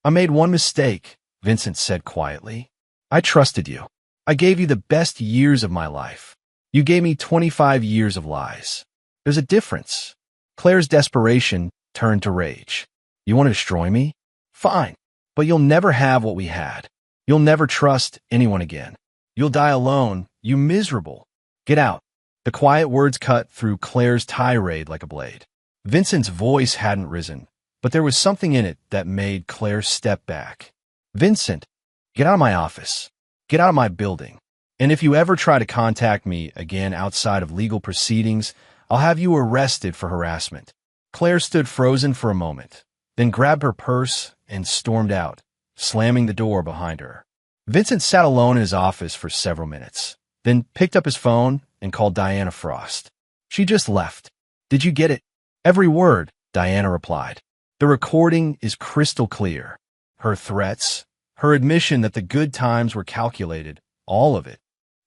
I made one mistake, Vincent said quietly. I trusted you. I gave you the best years of my life. You gave me 25 years of lies. There's a difference. Claire's desperation turned to rage. You want to destroy me? Fine. But you'll never have what we had. You'll never trust anyone again. You'll die alone, you miserable. Get out. The quiet words cut through Claire's tirade like a blade. Vincent's voice hadn't risen, but there was something in it that made Claire step back. Vincent, get out of my office. Get out of my building. And if you ever try to contact me again outside of legal proceedings, I'll have you arrested for harassment. Claire stood frozen for a moment, then grabbed her purse and stormed out, slamming the door behind her. Vincent sat alone in his office for several minutes, then picked up his phone and called Diana Frost. She just left. Did you get it? Every word, Diana replied. The recording is crystal clear. Her threats, her admission that the good times were calculated, all of it.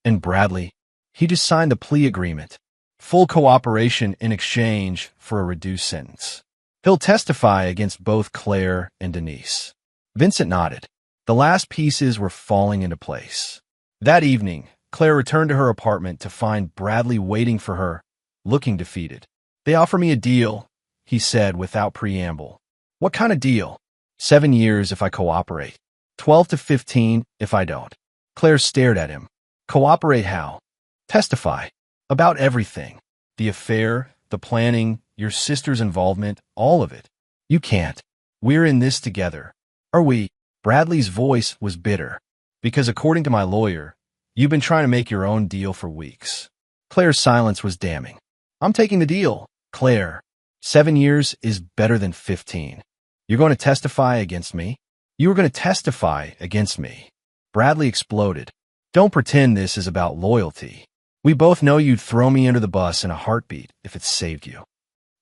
And Bradley, he just signed the plea agreement. Full cooperation in exchange for a reduced sentence. He'll testify against both Claire and Denise. Vincent nodded. The last pieces were falling into place. That evening, Claire returned to her apartment to find Bradley waiting for her, looking defeated. They offer me a deal, he said without preamble. What kind of deal? 7 years if I cooperate. 12 to 15 if I don't. Claire stared at him. Cooperate how? Testify. About everything. The affair, the planning, your sister's involvement, all of it. You can't. We're in this together. Are we? Bradley's voice was bitter. Because according to my lawyer, you've been trying to make your own deal for weeks. Claire's silence was damning. I'm taking the deal. Claire, 7 years is better than 15. You're going to testify against me? You were going to testify against me. Bradley exploded. Don't pretend this is about loyalty. We both know you'd throw me under the bus in a heartbeat if it saved you.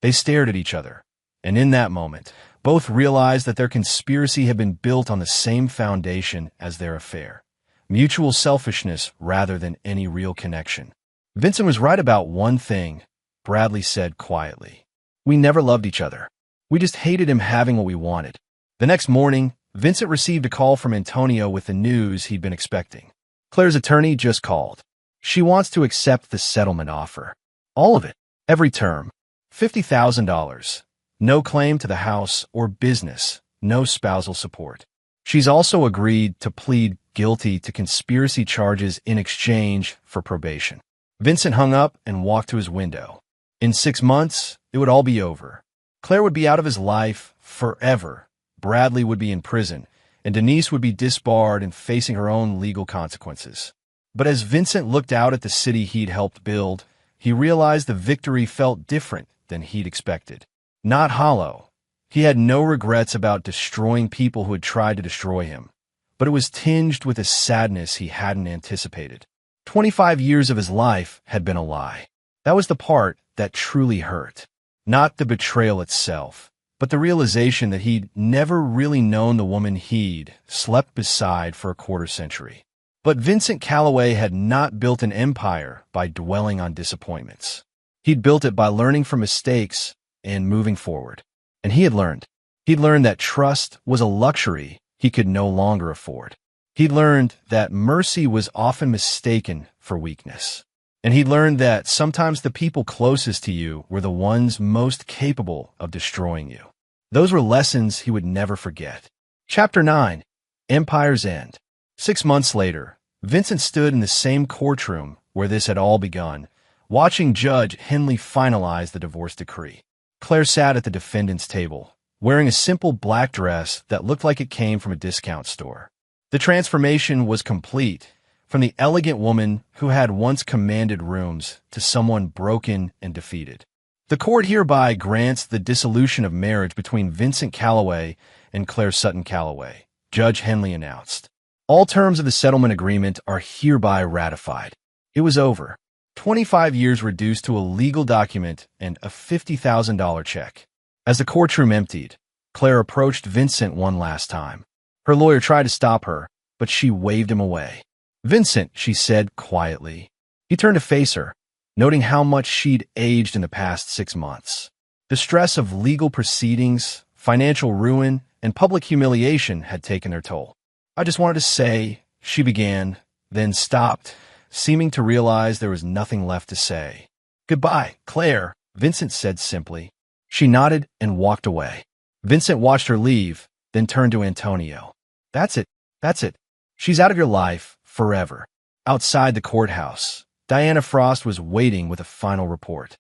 They stared at each other, and in that moment, both realized that their conspiracy had been built on the same foundation as their affair. Mutual selfishness rather than any real connection. Vincent was right about one thing, Bradley said quietly. We never loved each other. We just hated him having what we wanted. The next morning, Vincent received a call from Antonio with the news he'd been expecting. Claire's attorney just called. She wants to accept the settlement offer. All of it. Every term. $50,000. No claim to the house or business. No spousal support. She's also agreed to plead guilty to conspiracy charges in exchange for probation. Vincent hung up and walked to his window. In 6 months, it would all be over. Claire would be out of his life forever. Bradley would be in prison, and Denise would be disbarred and facing her own legal consequences. But as Vincent looked out at the city he'd helped build, he realized the victory felt different than he'd expected. Not hollow. He had no regrets about destroying people who had tried to destroy him, but it was tinged with a sadness he hadn't anticipated. 25 years of his life had been a lie. That was the part that truly hurt. Not the betrayal itself, but the realization that he'd never really known the woman he'd slept beside for a quarter century. But Vincent Calloway had not built an empire by dwelling on disappointments. He'd built it by learning from mistakes and moving forward. And he had learned. He'd learned that trust was a luxury he could no longer afford. He'd learned that mercy was often mistaken for weakness. And he'd learned that sometimes the people closest to you were the ones most capable of destroying you. Those were lessons he would never forget. Chapter 9. Empire's End. 6 months later, Vincent stood in the same courtroom where this had all begun, watching Judge Henley finalize the divorce decree. Claire sat at the defendant's table, wearing a simple black dress that looked like it came from a discount store. The transformation was complete, from the elegant woman who had once commanded rooms to someone broken and defeated. The court hereby grants the dissolution of marriage between Vincent Calloway and Claire Sutton Calloway, Judge Henley announced. All terms of the settlement agreement are hereby ratified. It was over. 25 years reduced to a legal document and a $50,000 check. As the courtroom emptied, Claire approached Vincent one last time. Her lawyer tried to stop her, but she waved him away. "Vincent," she said quietly. He turned to face her, noting how much she'd aged in the past 6 months. The stress of legal proceedings, financial ruin, and public humiliation had taken their toll. "I just wanted to say," she began, then stopped, seeming to realize there was nothing left to say. "Goodbye, Claire," Vincent said simply. She nodded and walked away. Vincent watched her leave, then turned to Antonio. That's it. She's out of your life, forever." Outside the courthouse, Diana Frost was waiting with a final report.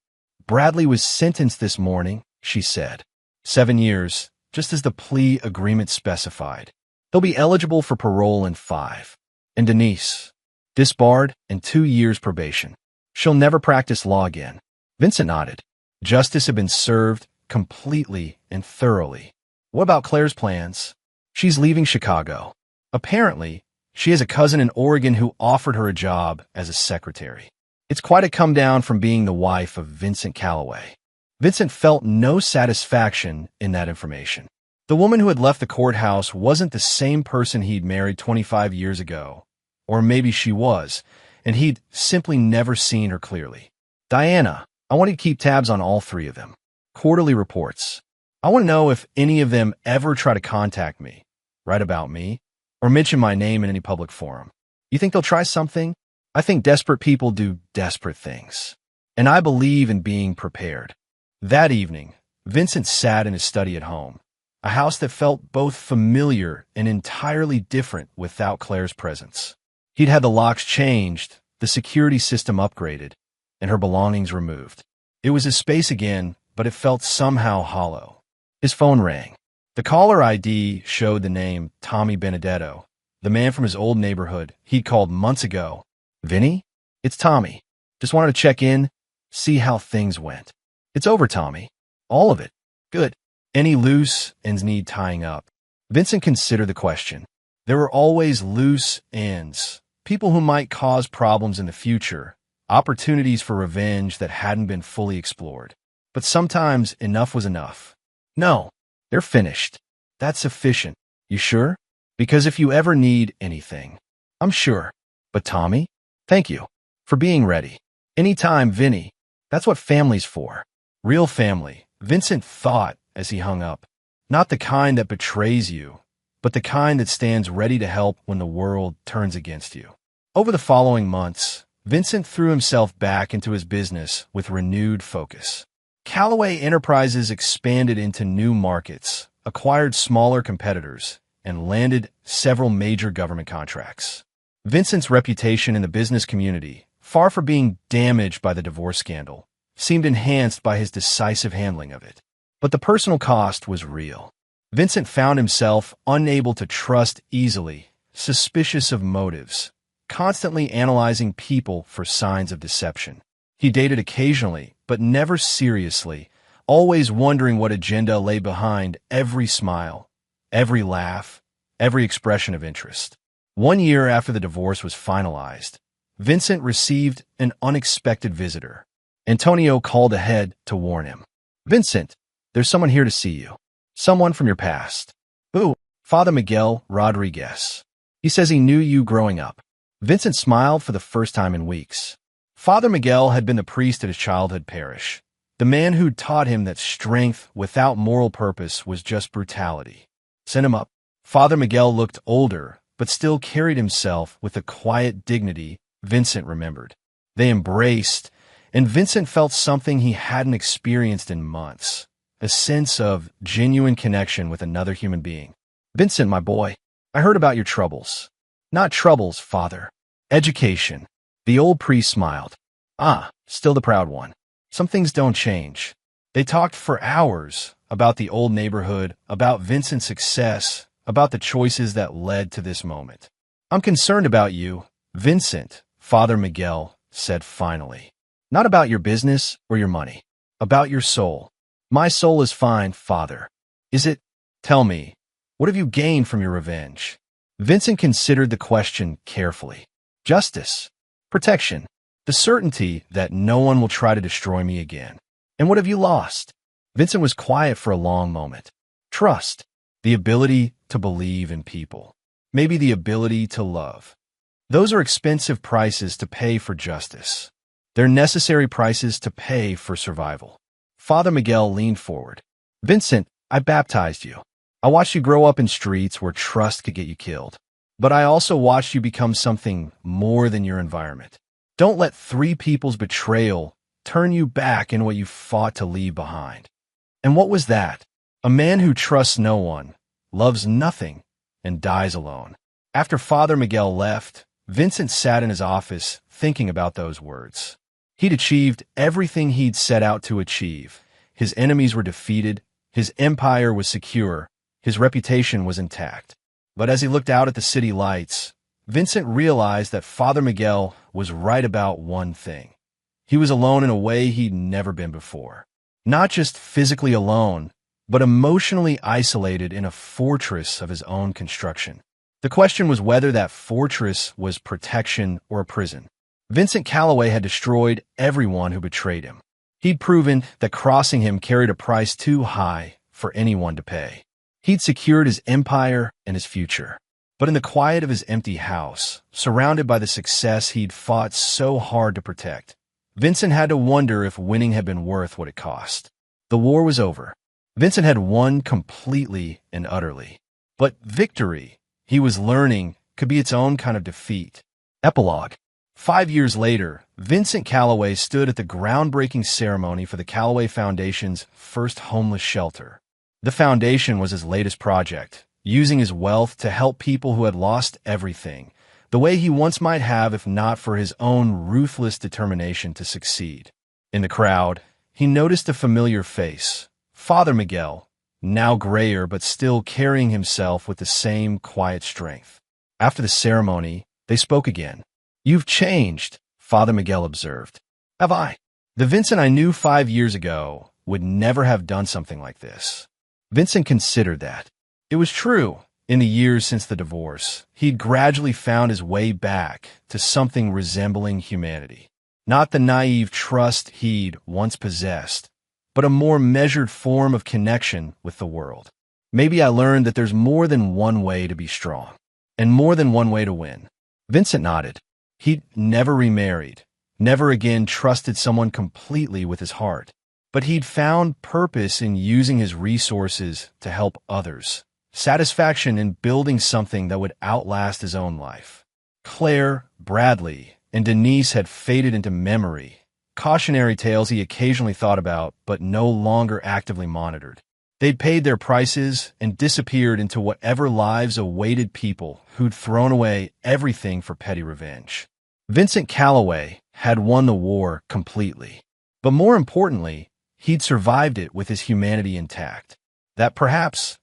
"Bradley was sentenced this morning," she said. 7 years, just as the plea agreement specified. He'll be eligible for parole in 5. And Denise, disbarred and 2 years probation. She'll never practice law again. Vincent nodded. Justice had been served completely and thoroughly. What about Claire's plans? She's leaving Chicago. Apparently, she has a cousin in Oregon who offered her a job as a secretary. It's quite a come down from being the wife of Vincent Calloway. Vincent felt no satisfaction in that information. The woman who had left the courthouse wasn't the same person he'd married 25 years ago. Or maybe she was, and he'd simply never seen her clearly. "Diana, I want you to keep tabs on all 3 of them. Quarterly reports. I want to know if any of them ever try to contact me, write about me, or mention my name in any public forum. You think they'll try something? I think desperate people do desperate things. And I believe in being prepared." That evening, Vincent sat in his study at home, a house that felt both familiar and entirely different without Claire's presence. He'd had the locks changed, the security system upgraded, and her belongings removed. It was his space again, but it felt somehow hollow. His phone rang. The caller ID showed the name Tommy Benedetto, the man from his old neighborhood he'd called months ago. "Vinny? It's Tommy. Just wanted to check in, see how things went." "It's over, Tommy. All of it. Good. Any loose ends need tying up?" Vincent considered the question. There were always loose ends, people who might cause problems in the future, opportunities for revenge that hadn't been fully explored. But sometimes enough was enough. "No, they're finished. That's sufficient. You sure? Because if you ever need anything." "I'm sure. But Tommy, thank you for being ready. Anytime, Vinny. That's what family's for." Real family, Vincent thought as he hung up. Not the kind that betrays you, but the kind that stands ready to help when the world turns against you. Over the following months, Vincent threw himself back into his business with renewed focus. Calloway Enterprises expanded into new markets, acquired smaller competitors, and landed several major government contracts. Vincent's reputation in the business community, far from being damaged by the divorce scandal, seemed enhanced by his decisive handling of it. But the personal cost was real. Vincent found himself unable to trust easily, suspicious of motives, constantly analyzing people for signs of deception. He dated occasionally, but never seriously, always wondering what agenda lay behind every smile, every laugh, every expression of interest. 1 year after the divorce was finalized, Vincent received an unexpected visitor. Antonio called ahead to warn him. "Vincent, there's someone here to see you. Someone from your past." "Who?" "Father Miguel Rodriguez. He says he knew you growing up." Vincent smiled for the first time in weeks. Father Miguel had been the priest at his childhood parish, the man who'd taught him that strength without moral purpose was just brutality. Send him up. Father Miguel looked older, but still carried himself with a quiet dignity Vincent remembered. They embraced, and Vincent felt something he hadn't experienced in months, a sense of genuine connection with another human being. Vincent, my boy, I heard about your troubles. Not troubles, Father. Education. The old priest smiled. Ah, still the proud one. Some things don't change. They talked for hours about the old neighborhood, about Vincent's success, about the choices that led to this moment. I'm concerned about you, Vincent, Father Miguel said finally. Not about your business or your money. About your soul. My soul is fine, Father. Is it? Tell me, what have you gained from your revenge? Vincent considered the question carefully. Justice. Protection. The certainty that no one will try to destroy me again. And what have you lost? Vincent was quiet for a long moment. Trust. The ability to believe in people. Maybe the ability to love. Those are expensive prices to pay for justice. They're necessary prices to pay for survival. Father Miguel leaned forward. Vincent, I baptized you. I watched you grow up in streets where trust could get you killed. But I also watched you become something more than your environment. Don't let three people's betrayal turn you back in what you fought to leave behind. And what was that? A man who trusts no one, loves nothing, and dies alone. After Father Miguel left, Vincent sat in his office thinking about those words. He'd achieved everything he'd set out to achieve. His enemies were defeated, his empire was secure, his reputation was intact. But as he looked out at the city lights, Vincent realized that Father Miguel was right about one thing. He was alone in a way he'd never been before. Not just physically alone, but emotionally isolated in a fortress of his own construction. The question was whether that fortress was protection or a prison. Vincent Calloway had destroyed everyone who betrayed him. He'd proven that crossing him carried a price too high for anyone to pay. He'd secured his empire and his future. But in the quiet of his empty house, surrounded by the success he'd fought so hard to protect, Vincent had to wonder if winning had been worth what it cost. The war was over. Vincent had won completely and utterly. But victory, he was learning, could be its own kind of defeat. Epilogue. 5 years later, Vincent Calloway stood at the groundbreaking ceremony for the Calloway Foundation's first homeless shelter. The foundation was his latest project, using his wealth to help people who had lost everything, the way he once might have if not for his own ruthless determination to succeed. In the crowd, he noticed a familiar face, Father Miguel, now grayer but still carrying himself with the same quiet strength. After the ceremony, they spoke again. You've changed, Father Miguel observed. Have I? The Vincent I knew 5 years ago would never have done something like this. Vincent considered that. It was true. In the years since the divorce, he'd gradually found his way back to something resembling humanity. Not the naive trust he'd once possessed, but a more measured form of connection with the world. Maybe I learned that there's more than one way to be strong, and more than one way to win. Vincent nodded. He'd never remarried, never again trusted someone completely with his heart, but he'd found purpose in using his resources to help others, satisfaction in building something that would outlast his own life. Claire, Bradley, and Denise had faded into memory, cautionary tales he occasionally thought about but no longer actively monitored. They'd paid their prices and disappeared into whatever lives awaited people who'd thrown away everything for petty revenge. Vincent Calloway had won the war completely, but more importantly, he'd survived it with his humanity intact. That perhaps